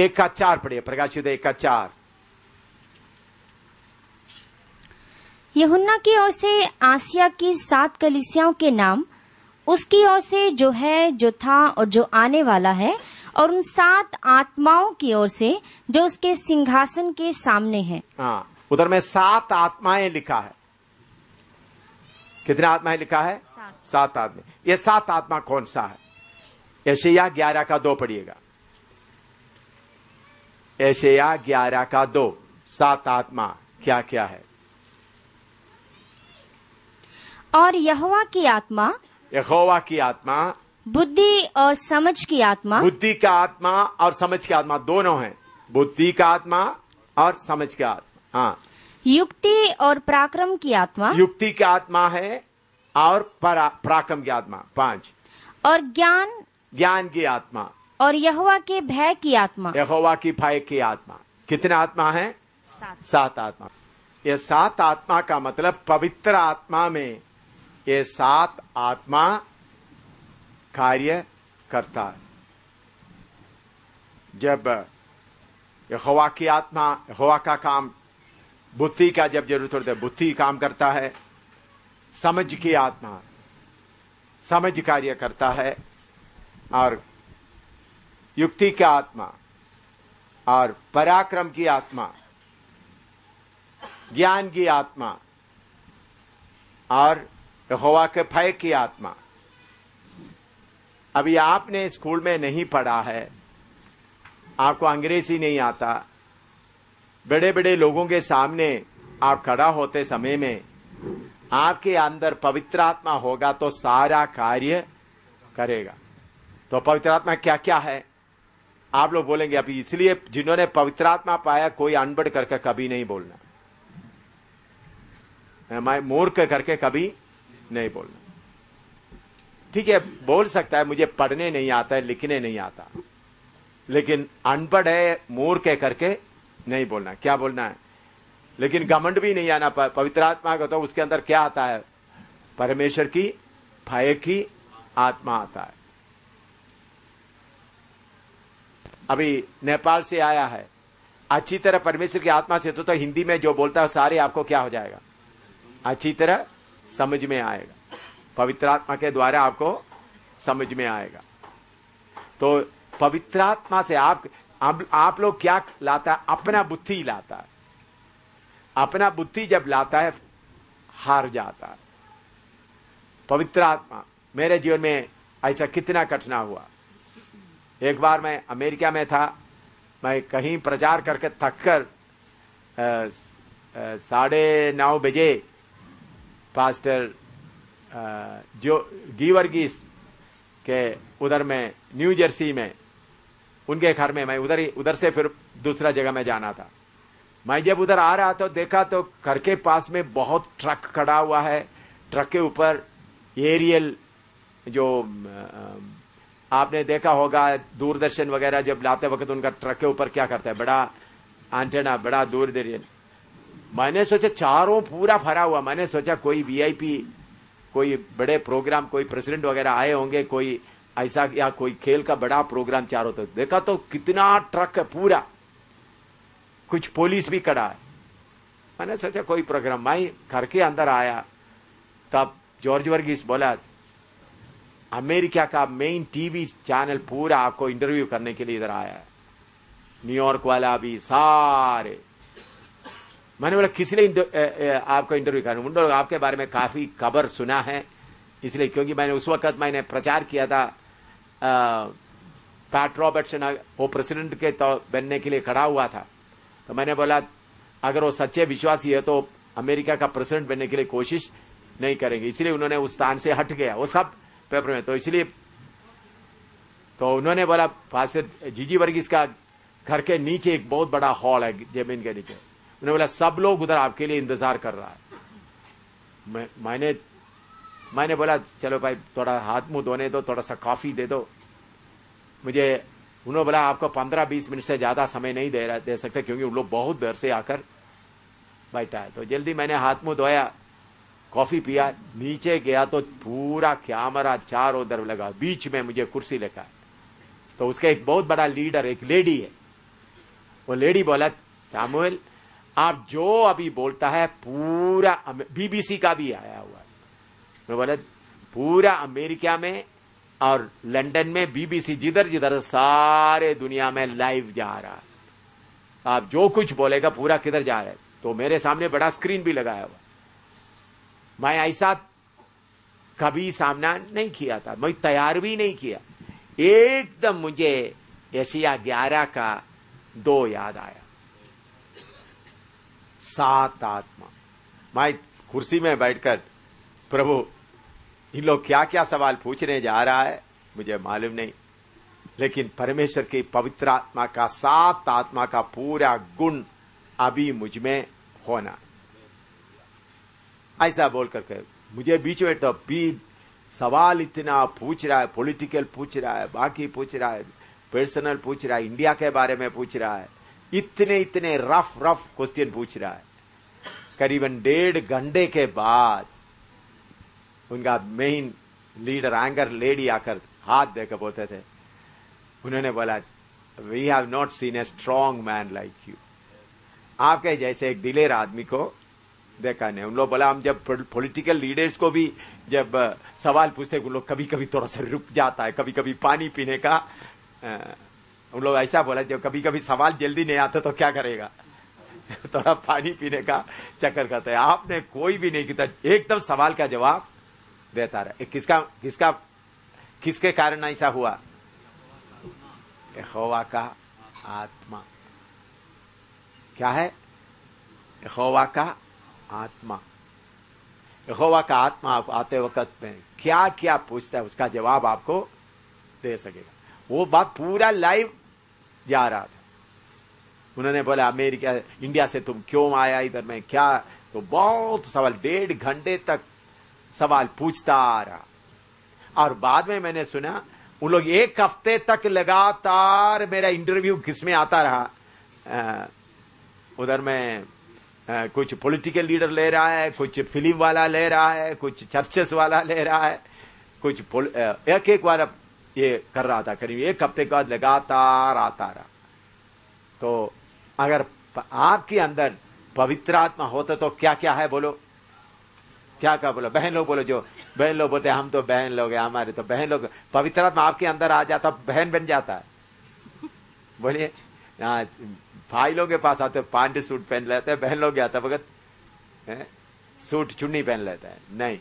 1:4 पढ़िए, प्रकाशित 1:4। यूहन्ना की ओर से आसिया की 7 कलीसियाओं के नाम, उसकी ओर से जो है, जो था और जो आने वाला है, और उन 7 आत्माओं की ओर से जो उसके सिंहासन के सामने है। हाँ, उधर में 7 आत्माएं लिखा है। कितने आत्माएं लिखा है? 7 आत्मा। ये 7 आत्मा कौन सा है? यशायाह 11:2 पढ़िएगा। यशायाह 11:2, 7 आत्मा क्या क्या है? और यहोवा की आत्मा, यहोवा की आत्मा, बुद्धि और समझ की आत्मा, बुद्धि का आत्मा और समझ की आत्मा दोनों हैं। बुद्धि का आत्मा और समझ की आत्मा। हाँ, युक्ति और पराक्रम की आत्मा, युक्ति की आत्मा है और पराक्रम की आत्मा 5, और ज्ञान की आत्मा, और यहोवा के भय की आत्मा। यहोवा की भय की आत्मा। कितने आत्मा है? 7 आत्मा। ये 7 आत्मा का मतलब पवित्र आत्मा में ये 7 आत्मा कार्य करता है। जब यहोवा की आत्मा, यहोवा का काम, बुद्धि का जब जरूरत होती है बुद्धि काम करता है, समझ की आत्मा समझ कार्य करता है, और युक्ति का आत्मा और पराक्रम की आत्मा, ज्ञान की आत्मा और यहोवा के भय की आत्मा। अभी आपने स्कूल में नहीं पढ़ा है, आपको अंग्रेजी नहीं आता, बड़े बड़े लोगों के सामने आप खड़ा होते समय में आपके अंदर पवित्र आत्मा होगा तो सारा कार्य करेगा। तो पवित्र आत्मा क्या क्या है आप लोग बोलेंगे। अभी इसलिए जिन्होंने पवित्र आत्मा पाया कोई अनपढ़ करके कभी नहीं बोलना, मैं मूर्ख करके कभी नहीं बोलना। ठीक है, बोल सकता है मुझे पढ़ने नहीं आता है, लिखने नहीं आता, लेकिन अनपढ़ है मूर्ख करके नहीं बोलना। क्या बोलना है? लेकिन घमंड भी नहीं आना। पवित्र आत्मा का तो उसके अंदर क्या आता है? परमेश्वर की भय की आत्मा आता है। अभी नेपाल से आया है, अच्छी तरह परमेश्वर की आत्मा से तो हिंदी में जो बोलता है सारे आपको क्या हो जाएगा? अच्छी तरह समझ में आएगा। पवित्र आत्मा के द्वारा आपको समझ में आएगा। तो पवित्र आत्मा से आप लोग क्या लाता है? अपना बुद्धि लाता है। अपना बुद्धि जब लाता है हार जाता है। पवित्र आत्मा मेरे जीवन में ऐसा कितना कठिना हुआ। एक बार मैं अमेरिका में था, मैं कहीं प्रचार करके थककर 9:30 बजे पास्टर जो गीवर्गीस के उधर में न्यू जर्सी में उनके घर में, मैं उधर से फिर दूसरा जगह में जाना था। मैं जब उधर आ रहा था देखा तो घर के पास में बहुत ट्रक खड़ा हुआ है। ट्रक के ऊपर एरियल, जो आपने देखा होगा दूरदर्शन वगैरह जब लाते वक्त उनका ट्रक के ऊपर क्या करता है, बड़ा एंटेना, बड़ा दूरदर्शन। मैंने सोचा चारों पूरा भरा हुआ, मैंने सोचा कोई वीआईपी, कोई बड़े प्रोग्राम, कोई प्रेसिडेंट वगैरह आए होंगे, कोई ऐसा या कोई खेल का बड़ा प्रोग्राम चारों तरफ। देखा तो कितना ट्रक है पूरा, कुछ पुलिस भी खड़ा है। मैंने सोचा कोई प्रोग्राम। मैं घर के अंदर आया तब जॉर्ज वर्गीस बोला अमेरिका का मेन टीवी चैनल पूरा आपको इंटरव्यू करने के लिए इधर आया है, न्यूयॉर्क वाला भी सारे। मैंने बोला किसने आपको इंटरव्यू करना? उन लोग आपके बारे में काफी खबर सुना है इसलिए, क्योंकि मैंने उस वक्त मैंने प्रचार किया था पैट रॉबर्टसन वो प्रेसिडेंट के तो बनने के लिए खड़ा हुआ था। तो मैंने बोला अगर वो सच्चे विश्वासी है तो अमेरिका का प्रेसिडेंट बनने के लिए कोशिश नहीं करेंगे, इसलिए उन्होंने उस स्थान से हट गया वो सब पेपर में। तो इसलिए तो उन्होंने बोला पास्टर जीजी वर्गीस का घर के नीचे एक बहुत बड़ा हॉल है जमीन के नीचे, उन्होंने बोला सब लोग उधर आपके लिए इंतजार कर रहा है। मैंने बोला चलो भाई थोड़ा हाथ मुंह धोने दो, थोड़ा सा कॉफी दे दो मुझे। उन्होंने बोला आपको 15-20 मिनट से ज्यादा समय नहीं दे सकते क्योंकि उन लोग बहुत देर से आकर बैठा है। तो जल्दी मैंने हाथ मुंह धोया, कॉफी पिया, नीचे गया तो पूरा कैमरा चारों तरफ लगा, बीच में मुझे कुर्सी लगा। तो उसका एक बहुत बड़ा लीडर, एक लेडी है, वो लेडी बोला, सामुएल आप जो अभी बोलता है पूरा बीबीसी का भी आया हुआ है। मैं बोला पूरा अमेरिका में और लंदन में बीबीसी जिधर जिधर सारे दुनिया में लाइव जा रहा है, आप जो कुछ बोलेगा पूरा किधर जा रहा है। तो मेरे सामने बड़ा स्क्रीन भी लगाया हुआ। मैं ऐसा कभी सामना नहीं किया था, मैं तैयार भी नहीं किया। एकदम मुझे यशायाह 11 का 2 याद आया, 7 आत्मा। मैं कुर्सी में बैठकर, प्रभु इन लोग क्या क्या सवाल पूछने जा रहा है मुझे मालूम नहीं, लेकिन परमेश्वर की पवित्र आत्मा का 7 आत्मा का पूरा गुण अभी मुझ में होना, ऐसा बोलकर के मुझे बीच में तो भी सवाल इतना पूछ रहा है, पॉलिटिकल पूछ रहा है, बाकी पूछ रहा है, पर्सनल पूछ रहा है, इंडिया के बारे में पूछ रहा है, इतने रफ क्वेश्चन पूछ रहा है। करीबन 1.5 घंटे के बाद उनका मेन लीडर एंकर लेडी आकर हाथ देकर बोलते थे, उन्होंने बोला, we have not seen a strong man like you. आपके जैसे एक दिलेर आदमी को देखा नहीं। उन लोग बोला, हम जब पॉलिटिकल लीडर्स को भी जब सवाल पूछते उन लोग कभी कभी थोड़ा सा रुक जाता है, कभी कभी पानी पीने का उन लोग ऐसा बोला, जब कभी कभी सवाल जल्दी नहीं आता तो क्या करेगा थोड़ा पानी पीने का चक्कर करता है। आपने कोई भी नहीं किया, एकदम सवाल का जवाब देता रहा। किसके कारण ऐसा हुआ? यहोवा का आत्मा। क्या है? यहोवा का आत्मा। यहोवा का आत्मा आप आते वक्त में क्या क्या पूछता है उसका जवाब आपको दे सकेगा। वो बात पूरा लाइव जा रहा था। उन्होंने बोला, अमेरिका इंडिया से तुम क्यों आया इधर में, क्या? तो बहुत सवाल, 1.5 घंटे तक सवाल पूछता आ रहा। और बाद में मैंने सुना उन लोग 1 हफ्ते तक लगातार मेरा इंटरव्यू किसमें आता रहा। उधर में कुछ पॉलिटिकल लीडर ले रहा है, कुछ फिल्म वाला ले रहा है, कुछ चर्चेस वाला ले रहा है, कुछ एक बार ये कर रहा था। करीब 1 हफ्ते के बाद लगातार आता रहा। तो अगर आपके अंदर पवित्र आत्मा होता तो क्या क्या है बोलो, क्या क्या बोलो? बहन लोग बोलो, जो बहन लोग बोलते हैं हम तो बहन लोग हैं, हमारे तो बहन लोग, पवित्र आत्मा आपके अंदर आ जाता बहन बन जाता है। बोलिए, भाई लोग के पास आते पैंट सूट पहन लेते हैं, बहन लोग आता भगत सूट चुन्नी पहन लेता है। नहीं,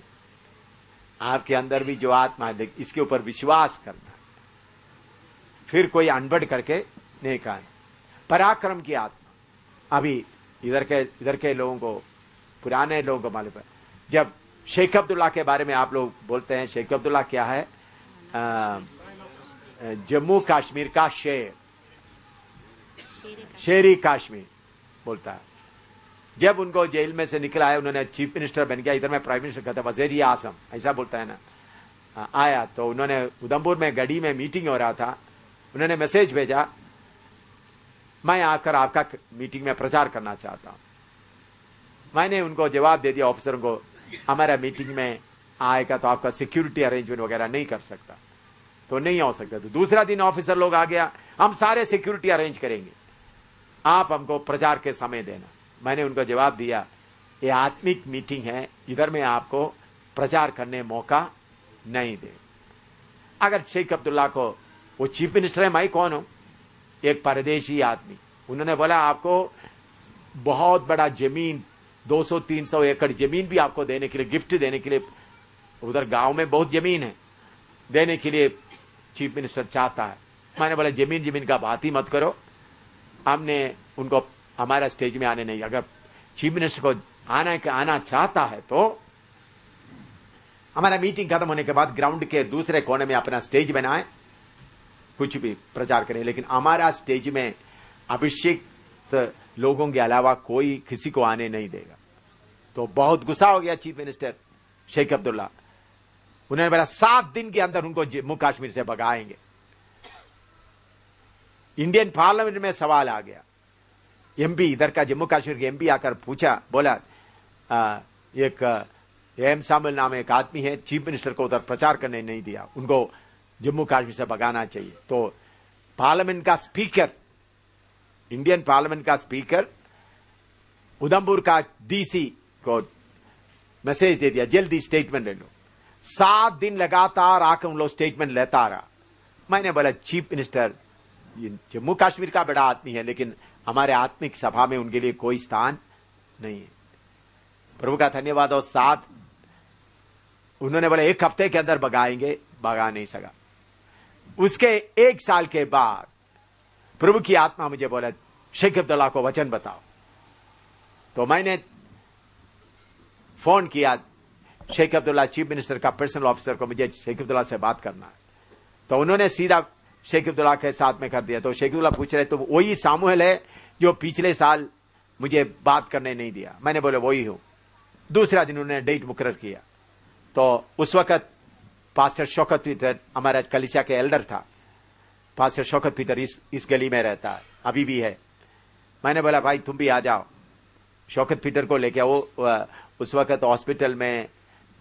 आपके अंदर भी जो आत्मा है इसके ऊपर विश्वास करना, फिर कोई अनबढ़ करके नहीं कहना। पराक्रम की आत्मा। अभी इधर के लोगों को, पुराने लोगों को मालूम है, जब शेख अब्दुल्ला के बारे में आप लोग बोलते हैं, शेख अब्दुल्ला क्या है? जम्मू कश्मीर का शेर, शेरी कश्मीर बोलता है। जब उनको जेल में से निकला है, उन्होंने चीफ मिनिस्टर बन गया, इधर में प्राइम मिनिस्टर कहता है वज़ीर आज़म, ऐसा बोलता है ना। आया तो उन्होंने उधमपुर में गढ़ी में मीटिंग हो रहा था, उन्होंने मैसेज भेजा, मैं आकर आपका मीटिंग में प्रचार करना चाहता हूं। मैंने उनको जवाब दे दिया ऑफिसरों को, हमारा मीटिंग में आएगा तो आपका सिक्योरिटी अरेंजमेंट वगैरह नहीं कर सकता, तो नहीं हो सकता। तो दूसरा दिन ऑफिसर लोग आ गया, हम सारे सिक्योरिटी अरेंज करेंगे, आप हमको प्रचार के समय देना। मैंने उनको जवाब दिया, ये आत्मिक मीटिंग है, इधर में आपको प्रचार करने मौका नहीं दे। अगर शेख अब्दुल्ला को, वो चीफ मिनिस्टर है, मैं कौन हूं? एक परदेशी आदमी। उन्होंने बोला आपको बहुत बड़ा जमीन, 200-300 एकड़ जमीन भी आपको देने के लिए, गिफ्ट देने के लिए, उधर गांव में बहुत जमीन है, देने के लिए चीफ मिनिस्टर चाहता है। मैंने बोला जमीन का बात ही मत करो, हमने उनको हमारा स्टेज में आने नहीं। अगर चीफ मिनिस्टर को आना चाहता है तो हमारा मीटिंग खत्म होने के बाद ग्राउंड के दूसरे कोने में अपना स्टेज बनाए, कुछ भी प्रचार करें, लेकिन हमारा स्टेज में अभिषेक लोगों के अलावा कोई किसी को आने नहीं देगा। तो बहुत गुस्सा हो गया चीफ मिनिस्टर शेख अब्दुल्ला। उन्होंने बोला 7 दिन के अंदर उनको जम्मू कश्मीर से भगाएंगे। इंडियन पार्लियामेंट में सवाल आ गया, एमपी, इधर का जम्मू कश्मीर के एमपी आकर पूछा, बोला एक एम सामिल नाम एक आदमी है, चीफ मिनिस्टर को उधर प्रचार करने नहीं दिया, उनको जम्मू कश्मीर से भगाना चाहिए। तो पार्लियामेंट का स्पीकर इंडियन पार्लियामेंट का स्पीकर उधमपुर का डीसी को मैसेज दे दिया, जल्दी स्टेटमेंट ले लो। 7 दिन लगातार आकर उन लोग स्टेटमेंट लेता रहा। मैंने बोला चीफ मिनिस्टर जम्मू कश्मीर का बड़ा आदमी है, लेकिन हमारे आत्मिक सभा में उनके लिए कोई स्थान नहीं है। प्रभु का धन्यवाद। और 7 उन्होंने बोला 1 हफ्ते के अंदर भगाएंगे, भगा नहीं सका। उसके 1 साल के बाद प्रभु की आत्मा मुझे बोला शेख अब्दुल्ला को वचन बताओ। तो मैंने फोन किया शेख अब्दुल्ला चीफ मिनिस्टर का पर्सनल ऑफिसर को, मुझे शेख अब्दुल्ला से बात करना है। तो उन्होंने सीधा शेख अब्दुल्ला के साथ में कर दिया। तो शेख अब्दुल्ला पूछ रहे तो वही सामुएल है जो पिछले साल मुझे बात करने नहीं दिया? मैंने बोला वही हूं। दूसरा दिन उन्होंने डेट मुकर्रर किया। तो उस वक्त पास्टर शौकत पीटर हमारा कलीसिया के एल्डर था। पास्टर शौकत पीटर इस गली में रहता है, अभी भी है। मैंने बोला भाई तुम भी आ जाओ। शौकत पीटर को लेके वो उस वक्त हॉस्पिटल में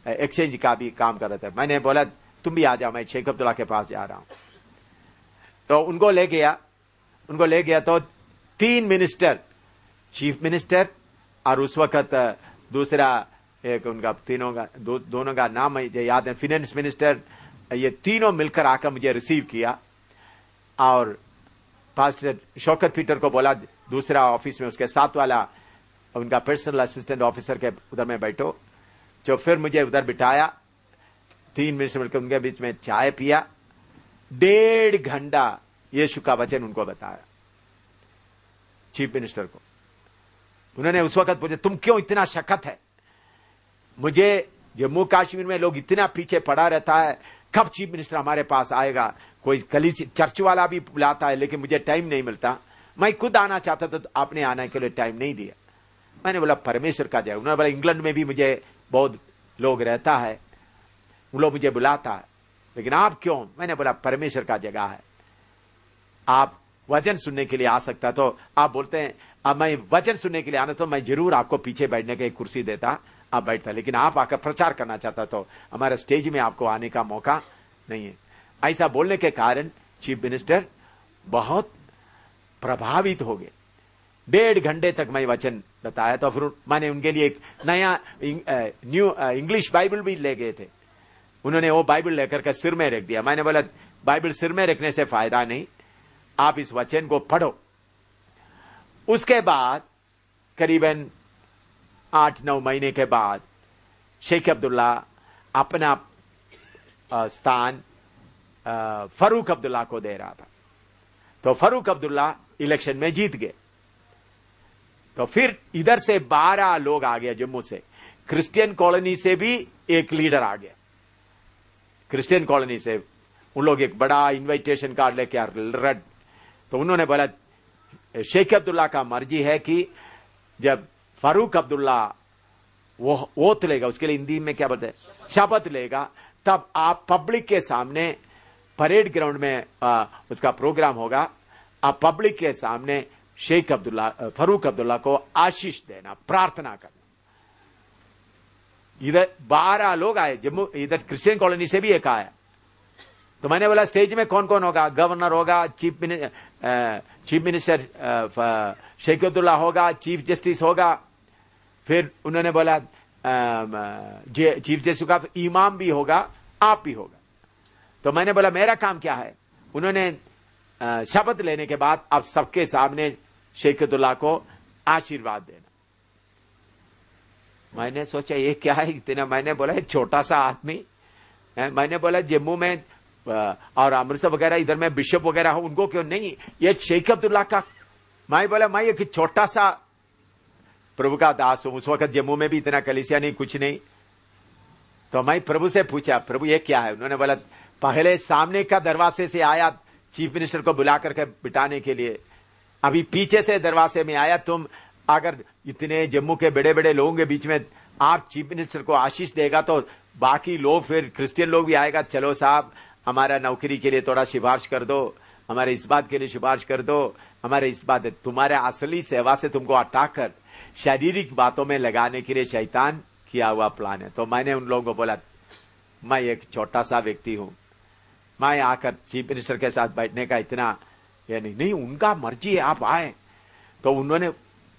एक्सचेंज का भी काम कर रहा था। मैंने बोला तुम भी आ जाओ, मैं शेख अब्दुल्ला के पास जा रहा हूं। तो उनको ले गया तो 3 मिनिस्टर, चीफ मिनिस्टर और उस वक्त दूसरा एक उनका दोनों का नाम मुझे याद है, फिनेंस मिनिस्टर, ये तीनों मिलकर आकर मुझे रिसीव किया। और पास्टर शौकत पीटर को बोला दूसरा ऑफिस में उसके साथ वाला उनका पर्सनल असिस्टेंट ऑफिसर के उधर में बैठो। जो फिर मुझे उधर बिठाया, 3 मिनिस्टर मिलकर उनके बीच में चाय पिया। 1.5 घंटा यीशु का वचन उनको बताया चीफ मिनिस्टर को। उन्होंने उस वक्त पूछा तुम क्यों इतना शक्कत है? मुझे जम्मू कश्मीर में लोग इतना पीछे पड़ा रहता है, कब चीफ मिनिस्टर हमारे पास आएगा? कोई कलीसिया चर्च वाला भी बुलाता है, लेकिन मुझे टाइम नहीं मिलता। मैं खुद आना चाहता था तो आपने आने के लिए टाइम नहीं दिया। मैंने बोला परमेश्वर का जय। उन्होंने बोला इंग्लैंड में भी मुझे बहुत लोग रहता है, वो लोग मुझे बुलाता है, लेकिन आप क्यों? मैंने बोला परमेश्वर का जगह है, आप वचन सुनने के लिए आ सकता। तो आप बोलते हैं अब मैं वचन सुनने के लिए आना, तो मैं जरूर आपको पीछे बैठने की कुर्सी देता, आप बैठता, लेकिन आप आकर प्रचार करना चाहता तो हमारे स्टेज में आपको आने का मौका नहीं है। ऐसा बोलने के कारण चीफ मिनिस्टर बहुत प्रभावित हो गए। 1.5 घंटे तक मैं वचन बताया। तो फिर मैंने उनके लिए एक नया न्यू इंग्लिश बाइबल भी ले गए थे। उन्होंने वो बाइबल लेकर के सिर में रख दिया। मैंने बोला बाइबल सिर में रखने से फायदा नहीं, आप इस वचन को पढ़ो। उसके बाद करीबन 8-9 महीने के बाद शेख अब्दुल्ला अपना स्थान फारूक अब्दुल्ला को दे रहा था। तो फारूक अब्दुल्ला इलेक्शन में जीत गए। तो फिर इधर से 12 लोग आ गए जम्मू से। क्रिश्चियन कॉलोनी से भी एक लीडर आ गया। क्रिश्चियन कॉलोनी से उन लोग एक बड़ा इनविटेशन कार्ड लेके रेड। तो उन्होंने बोला शेख अब्दुल्ला का मर्जी है कि जब फारूक अब्दुल्ला वो ओथ लेगा, उसके लिए हिंदी में क्या बोलते हैं, शपथ लेगा, तब आप पब्लिक के सामने परेड ग्राउंड में उसका प्रोग्राम होगा। आप पब्लिक के सामने शेख अब्दुल्ला फारूक अब्दुल्ला को आशीष देना, प्रार्थना करना। इधर 12 लोग आए जम्मू, इधर क्रिश्चियन कॉलोनी से भी एक आया। तो मैंने बोला स्टेज में कौन कौन होगा? गवर्नर होगा, चीफ मिनिस्टर शेख अब्दुल्ला होगा, चीफ जस्टिस होगा। फिर उन्होंने बोला चीफ जस्टिस का इमाम भी होगा, आप भी होगा। तो मैंने बोला मेरा काम क्या है? उन्होंने शपथ लेने के बाद अब सबके सामने शेख अब्दुल्ला को आशीर्वाद देना। मैंने सोचा ये क्या है इतना? मैंने बोला छोटा सा आदमी, मैंने बोला जम्मू में और अमृतसर वगैरह इधर में बिशप वगैरह हो, उनको क्यों नहीं? ये शेख अब्दुल्ला का। मैं बोला मैं एक छोटा सा प्रभु का दास हूं। उस वक्त जम्मू में भी इतना कलीसिया नहीं, कुछ नहीं। तो मैं प्रभु से पूछा प्रभु ये क्या है? उन्होंने बोला पहले सामने का दरवाजे से आया चीफ मिनिस्टर को बुला करके बिठाने के लिए, अभी पीछे से दरवाजे में आया। तुम अगर इतने जम्मू के बड़े बड़े लोगों के बीच में आप चीफ मिनिस्टर को आशीष देगा तो बाकी लोग, फिर क्रिश्चियन लोग भी आएगा, चलो साहब हमारा नौकरी के लिए थोड़ा सिफारिश कर दो, हमारे इस बात के लिए सिफारिश कर दो, हमारे इस बात, तुम्हारे असली सेवा से तुमको हटाकर शारीरिक बातों में लगाने के लिए शैतान किया हुआ प्लान है। तो मैंने उन लोगों को बोला मैं एक छोटा सा व्यक्ति हूं, मैं आकर चीफ मिनिस्टर के साथ बैठने का इतना ये नहीं। उनका मर्जी है, आप आए। तो उन्होंने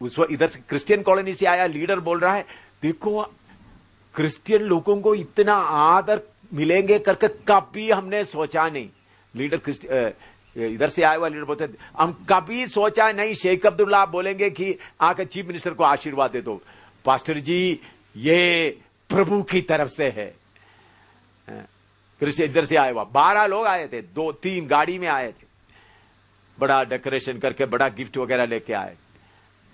उस वक्त इधर से क्रिश्चियन कॉलोनी से आया लीडर बोल रहा है, देखो क्रिश्चियन लोगों को इतना आदर मिलेंगे करके कभी हमने सोचा नहीं। लीडर इधर से आया हुआ लीडर बोलते, हम कभी सोचा नहीं शेख अब्दुल्ला बोलेंगे कि आकर चीफ मिनिस्टर को आशीर्वाद दे दो। पास्टर जी ये प्रभु की तरफ से है। क्रिश्चियन इधर से आया हुआ 12 लोग आए थे, 2-3 गाड़ी में आए थे, बड़ा डेकोरेशन करके बड़ा गिफ्ट वगैरह लेके आए।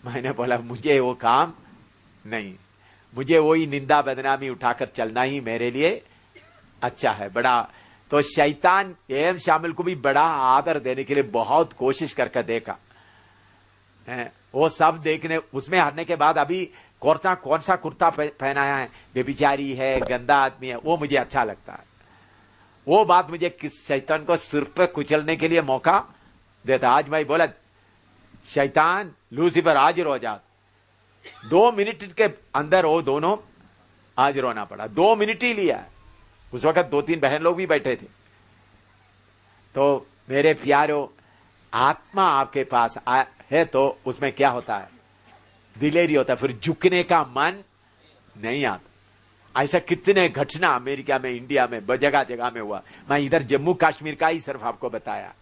मैंने बोला मुझे वो काम नहीं, मुझे वही निंदा बदनामी उठाकर चलना ही मेरे लिए अच्छा है। बड़ा तो शैतान एम शामिल को भी बड़ा आदर देने के लिए बहुत कोशिश करके देखा है। वो सब देखने उसमें हारने के बाद अभी कौन सा कुर्ता पहनाया है, बेबिचारी है, गंदा आदमी है, वो मुझे अच्छा लगता है। वो बात मुझे किस शैतान को सिर पे कुचलने के लिए मौका देता। आज मैं बोला शैतान लूसीफर हाजिर हो जा, 2 मिनट के अंदर वो दोनों हाजिर होना पड़ा। 2 मिनट ही लिया। उस वक्त 2-3 बहन लोग भी बैठे थे। तो मेरे प्यारों, आत्मा आपके पास है तो उसमें क्या होता है, दिलेरी होता है, फिर झुकने का मन नहीं आता। ऐसा कितने घटना अमेरिका में, इंडिया में, जगह जगह में हुआ। मैं इधर जम्मू कश्मीर का ही सिर्फ आपको बताया।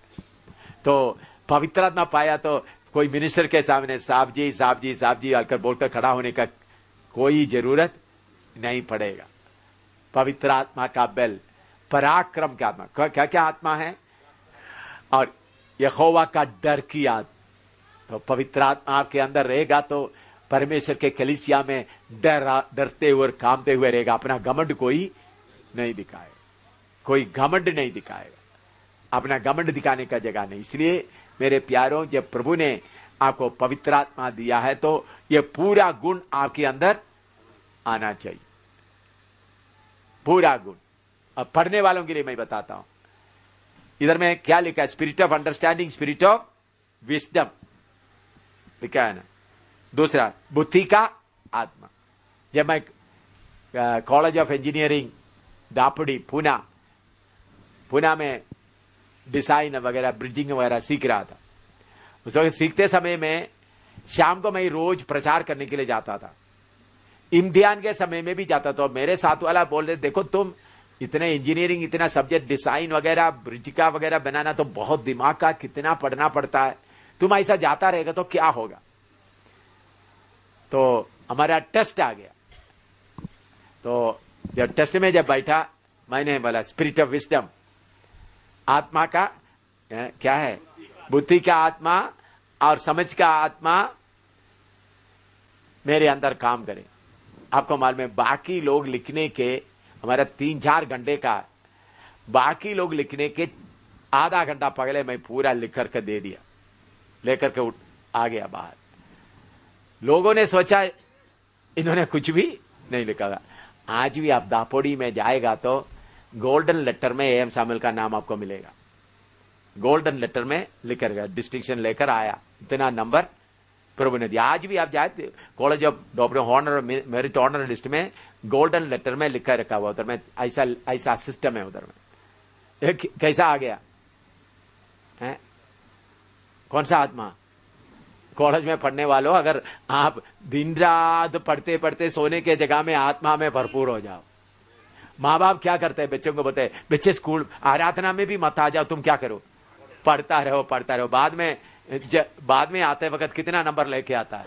तो पवित्र आत्मा पाया तो कोई मिनिस्टर के सामने साहब जी साहब जी साहब जी आकर बोलकर खड़ा होने का कोई जरूरत नहीं पड़ेगा। पवित्र आत्मा का बल, पराक्रम का आत्मा, क्या क्या आत्मा है, और यहोवा का डर की आत्मा। तो पवित्र आत्मा आपके अंदर रहेगा तो परमेश्वर के कलीसिया में डरते हुए कामते हुए रहेगा। अपना घमंड कोई नहीं दिखाएगा, कोई घमंड नहीं दिखाएगा, अपना घमंड दिखाने का जगह नहीं। इसलिए मेरे प्यारों, जब प्रभु ने आपको पवित्र आत्मा दिया है तो यह पूरा गुण आपके अंदर आना चाहिए, पूरा गुण। अब पढ़ने वालों के लिए मैं बताता हूं, इधर में क्या लिखा है, spirit of understanding, spirit of wisdom लिखा है ना। दूसरा बुद्धि का आत्मा। जब मैं कॉलेज ऑफ इंजीनियरिंग दापड़ी पुना में डिजाइन वगैरह ब्रिजिंग वगैरह सीख रहा था, उस वक्त सीखते समय में शाम को मैं रोज प्रचार करने के लिए जाता था, इम्तिहान के समय में भी जाता था। मेरे साथ वाला बोल रहे, देखो तुम इतने इंजीनियरिंग, इतना सब्जेक्ट डिजाइन वगैरह ब्रिज का वगैरह बनाना तो बहुत दिमाग का कितना पढ़ना पड़ता है, तुम ऐसा जाता रहेगा तो क्या होगा। तो हमारा टेस्ट आ गया, तो जब टेस्ट में जब बैठा, मैंने बोला स्पिरिट ऑफ विस्डम, आत्मा का क्या है, बुद्धि का आत्मा और समझ का आत्मा मेरे अंदर काम करे। आपको मालूम है, बाकी लोग लिखने के, हमारा 3-4 घंटे का, बाकी लोग लिखने के आधा घंटा पहले मैं पूरा लिख करके दे दिया, लेकर के आ गया बाहर। लोगों ने सोचा इन्होंने कुछ भी नहीं लिखा। आज भी आप दापोड़ी में जाएगा तो गोल्डन लेटर में एम शामिल का नाम आपको मिलेगा, गोल्डन लेटर में लिखकर गया, डिस्टिंक्शन लेकर आया, इतना नंबर प्रभु ने दिया। आज भी आप जाए college of doctor honour merit honour list में गोल्डन लेटर में लिखा रखा हुआ, उधर में ऐसा सिस्टम है। उधर में कैसा आ गया है, कौन सा आत्मा। कॉलेज में पढ़ने वालों, अगर आप दिन रात पढ़ते पढ़ते सोने के जगह में आत्मा में भरपूर हो जाओ। माँ बाप क्या करते हैं, बच्चों को बताए, बच्चे स्कूल आराधना में भी मत आ जाओ, तुम क्या करो, पढ़ता रहो पढ़ता रहो। बाद में आते वक्त कितना नंबर लेके आता है।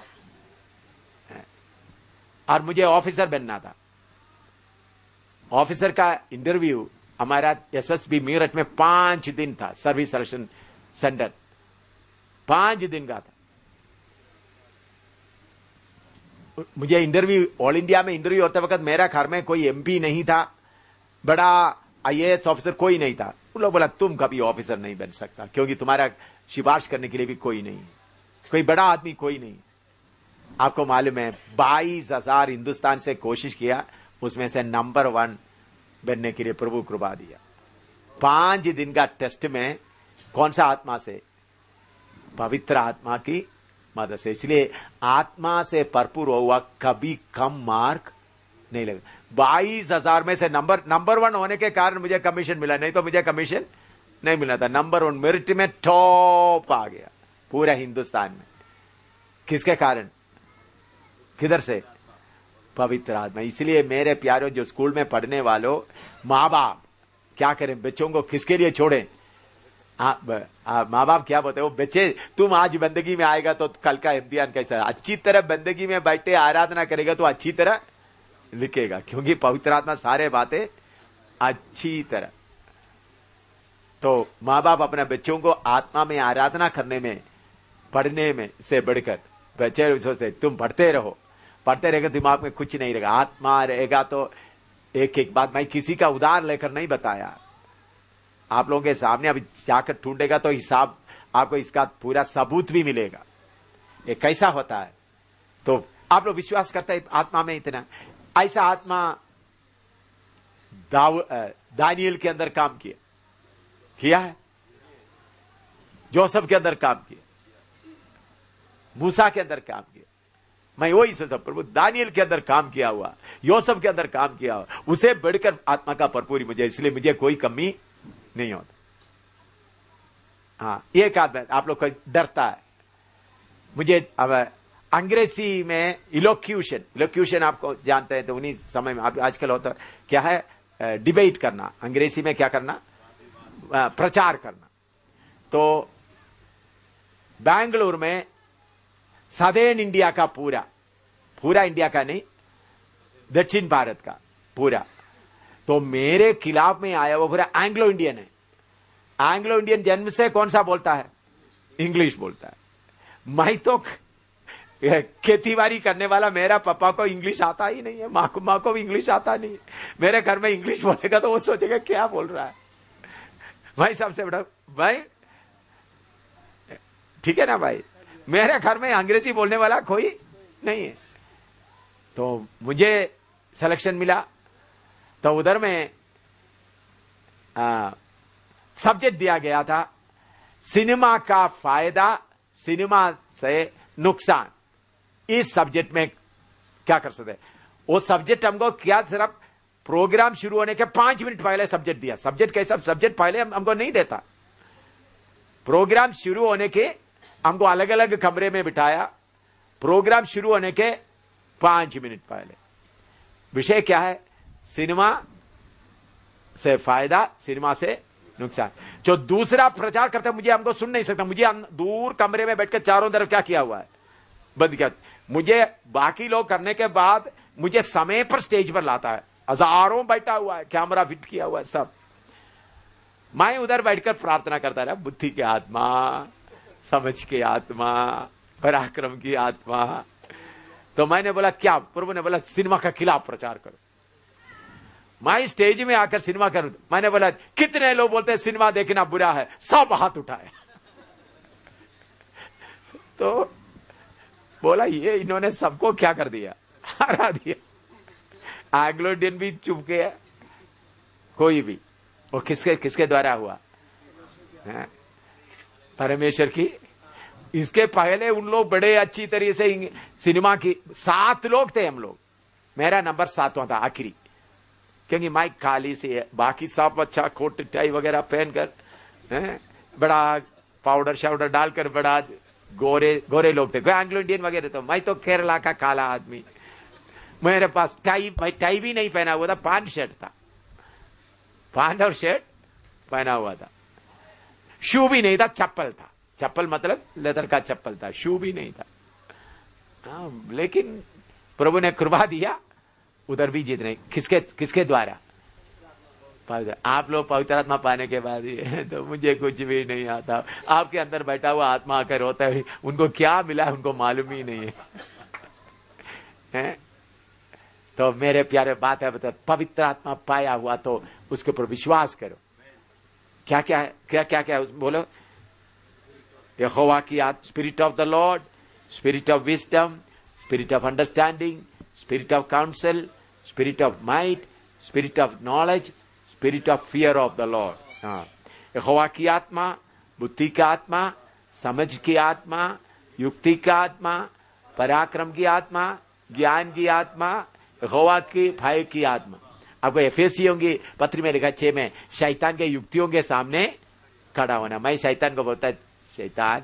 और मुझे ऑफिसर बनना था, ऑफिसर का इंटरव्यू हमारा एसएसबी मेरठ में 5 दिन था, सर्विस सिलेक्शन सेंटर 5 दिन का था। मुझे इंटरव्यू, ऑल इंडिया में इंटरव्यू होते वक्त मेरा घर में कोई एमपी नहीं था, बड़ा आईएएस ऑफिसर कोई नहीं था। उन लोग बोला तुम कभी ऑफिसर नहीं बन सकता, क्योंकि तुम्हारा सिफारिश करने के लिए भी कोई नहीं, कोई बड़ा आदमी कोई नहीं। आपको मालूम है 22,000 हिंदुस्तान से कोशिश किया, उसमें से नंबर 1 बनने के लिए प्रभु कृपा दिया। 5 दिन का टेस्ट में कौन सा आत्मा से, पवित्र आत्मा की मदद से। इसलिए आत्मा से भरपूर हुआ कभी कम मार्क नहीं लगा। 22,000 में से नंबर 1 होने के कारण मुझे कमीशन मिला, नहीं तो मुझे कमीशन नहीं मिला था। नंबर 1 मेरिट में टॉप आ गया पूरा हिंदुस्तान में। किसके कारण? किधर से? पवित्र आत्मा। इसलिए मेरे प्यारों, जो स्कूल में पढ़ने वालों, माँ बाप क्या करें? बच्चों को किसके लिए छोड़ें? माँ बाप क्या बोलते हैं? वो बच्चे, तुम आज बंदगी में आएगा तो कल का इम्तिहान कैसा? अच्छी तरह बंदगी में बैठे आराधना करेगा तो अच्छी तरह लिखेगा, क्योंकि पवित्र आत्मा सारे बातें अच्छी तरह। तो माँ बाप अपने बच्चों को आत्मा में आराधना करने में, पढ़ने में से बढ़कर, बच्चे सोचते तुम पढ़ते रहो, पढ़ते रहेगा, दिमाग में कुछ नहीं रहेगा, आत्मा रहेगा। तो एक एक बात मैं किसी का उधार लेकर नहीं बताया, आप लोगों के सामने अभी जाकर ढूंढेगा तो हिसाब आपको इसका पूरा सबूत भी मिलेगा, ये कैसा होता है। तो आप लोग विश्वास करते हैं आत्मा में इतना? ऐसा आत्मा दानियल के अंदर काम किया है, जोसेफ के अंदर काम किया, मूसा के अंदर काम किया। मैं वही सोचता, प्रभु दानियल के अंदर काम किया हुआ, योसेफ के अंदर काम किया हुआ, उसे बढ़कर आत्मा का भरपूरी मुझे, इसलिए मुझे कोई कमी नहीं होता। हाँ, एक आदमी आप लोग को डरता है। मुझे अब अंग्रेजी में इलोक्यूशन आपको जानते हैं, तो उन्हीं समय में आजकल होता क्या है, डिबेट करना, अंग्रेजी में क्या करना, प्रचार करना। तो बेंगलुरु में सदर्न इंडिया का पूरा इंडिया का नहीं, दक्षिण भारत का पूरा, तो मेरे खिलाफ में आया वो पूरा एंग्लो इंडियन है। एंग्लो इंडियन जन्म से कौन सा बोलता है? इंग्लिश बोलता है। मैं तो खेतीबाड़ी करने वाला, मेरा पापा को इंग्लिश आता ही नहीं है, माँ को भी इंग्लिश आता नहीं है। मेरे घर में इंग्लिश बोलेगा तो वो सोचेगा क्या बोल रहा है। भाई सबसे बड़ा भाई, ठीक है ना भाई, मेरे घर में अंग्रेजी बोलने वाला कोई नहीं है। तो मुझे सिलेक्शन मिला, तो उधर में सब्जेक्ट दिया गया था, सिनेमा का फायदा, सिनेमा से नुकसान। इस सब्जेक्ट में क्या कर सकते? वो सब्जेक्ट हमको क्या, सिर्फ प्रोग्राम शुरू होने के 5 मिनट पहले सब्जेक्ट दिया। सब्जेक्ट कैसा? सब्जेक्ट पहले हमको नहीं देता, प्रोग्राम शुरू होने के हमको अलग अलग कमरे में बिठाया, प्रोग्राम शुरू होने के 5 मिनट पहले। विषय क्या है? सिनेमा से फायदा, सिनेमा से नुकसान। जो दूसरा प्रचार करता है, मुझे हमको सुन नहीं सकता, मुझे दूर कमरे में बैठकर चारों तरफ क्या किया हुआ है, बंद किया। मुझे बाकी लोग करने के बाद मुझे समय पर स्टेज पर लाता है, हजारों बैठा हुआ है, कैमरा फिट किया हुआ है सब। मैं उधर बैठकर प्रार्थना करता रहा, बुद्धि की आत्मा, समझ की आत्मा, पराक्रम की आत्मा। तो मैंने बोला क्या? प्रभु ने बोला सिनेमा का खिलाफ प्रचार करो। मैं स्टेज में आकर सिनेमा करूं, मैंने बोला कितने लोग बोलते हैं सिनेमा देखना बुरा है, सब हाथ उठाए। तो बोला ये इन्होंने सबको क्या कर दिया, हरा दिया। एंग्लो इंडियन भी चुप गया, कोई भी। वो किसके द्वारा हुआ? परमेश्वर की। इसके पहले उन लोग बड़े अच्छी तरीके से सिनेमा की, 7 लोग थे हम लोग, मेरा नंबर 7वां था आखिरी, क्योंकि माइक खाली से, बाकी सब अच्छा कोट टाई वगैरह पहनकर, बड़ा पाउडर शाउडर डालकर, बड़ा गोरे लोग थे, एंग्लो इंडियन वगैरह। तो मैं तो केरला का काला आदमी, मेरे पास टाई भी नहीं पहना हुआ था, पैंट शर्ट था, पैंट और शर्ट पहना हुआ था, शू भी नहीं था, चप्पल था। चप्पल मतलब लेदर का चप्पल था, शू भी नहीं था। लेकिन प्रभु ने कृपा दिया, उधर भी जीत नहीं। किसके द्वारा? आप लोग पवित्र आत्मा पाने के बाद ही तो मुझे कुछ भी नहीं आता। आपके अंदर बैठा हुआ आत्मा आकर रोता है, उनको क्या मिला उनको मालूम ही नहीं है। तो मेरे प्यारे बात है, बता, पवित्र आत्मा पाया हुआ तो उसके ऊपर विश्वास करो। क्या क्या है? क्या बोलो? यहोवा की आत्मा, spirit of the Lord, spirit of wisdom, spirit of understanding, spirit of counsel, spirit of might, spirit of knowledge, spirit of fear of the Lord. Jehovah की आत्मा, बुद्धि का आत्मा, समझ की आत्मा, युक्ति का आत्मा, पराक्रम की आत्मा, ज्ञान की आत्मा, यहोवा की भय की आत्मा। आपको एफेसियों की पत्र में लिखा 6 में, शैतान के युक्तियों के सामने खड़ा होना। मैं शैतान को बोलता, शैतान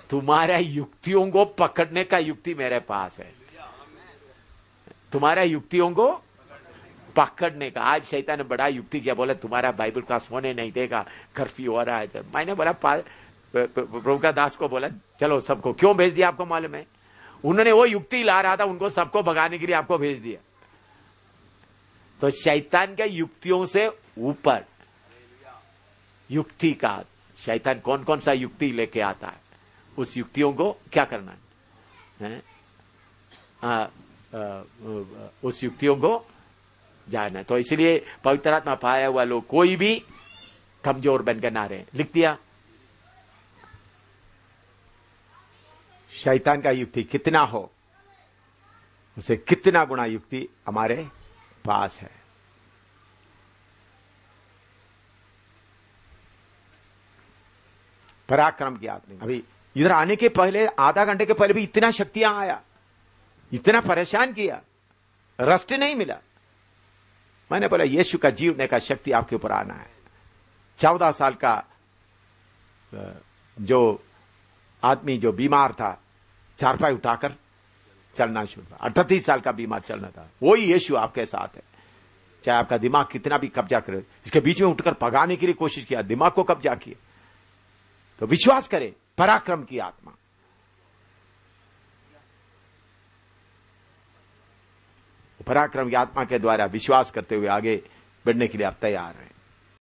तुम्हारे युक्तियों को पकड़ने का युक्ति मेरे पास है। तुम्हारे युक्तियों को पकड़ने का। आज शैतान ने बड़ा युक्ति किया, बोले तुम्हारा बाइबल क्लास होने नहीं देगा, कर्फ्यू हो रहा है। तो मैंने बोला प्रभु का दास को बोला चलो सबको, क्यों भेज दिया आपको मालूम है? उन्होंने वो युक्ति ला रहा था, उनको सबको भगाने के लिए आपको भेज दिया। तो शैतान के युक्तियों से ऊपर युक्ति का, शैतान कौन कौन सा युक्ति लेके आता है, उस युक्तियों को क्या करना है? उस युक्तियों को जानना। तो इसलिए पवित्र आत्मा पाया हुआ लोग कोई भी कमजोर बनकर ना रहे। लिख दिया। शैतान का युक्ति कितना हो, उसे कितना गुना युक्ति हमारे पास है। पराक्रम की आपने अभी इधर आने के पहले, आधा घंटे के पहले भी इतना शक्तियां आया, इतना परेशान किया, रस्ट नहीं मिला। मैंने बोला यीशु का जीवने का शक्ति आपके ऊपर आना है। 14 साल का जो आदमी जो बीमार था, चारपाई उठाकर चलना शुरू था। 38 साल का बीमार चलना था, वही यीशु आपके साथ है। चाहे आपका दिमाग कितना भी कब्जा करे, इसके बीच में उठकर भगाने के लिए कोशिश किया, दिमाग को कब्जा किया, तो विश्वास करें पराक्रम की आत्मा। पराक्रम की आत्मा के द्वारा विश्वास करते हुए आगे बढ़ने के लिए आप तैयार हैं।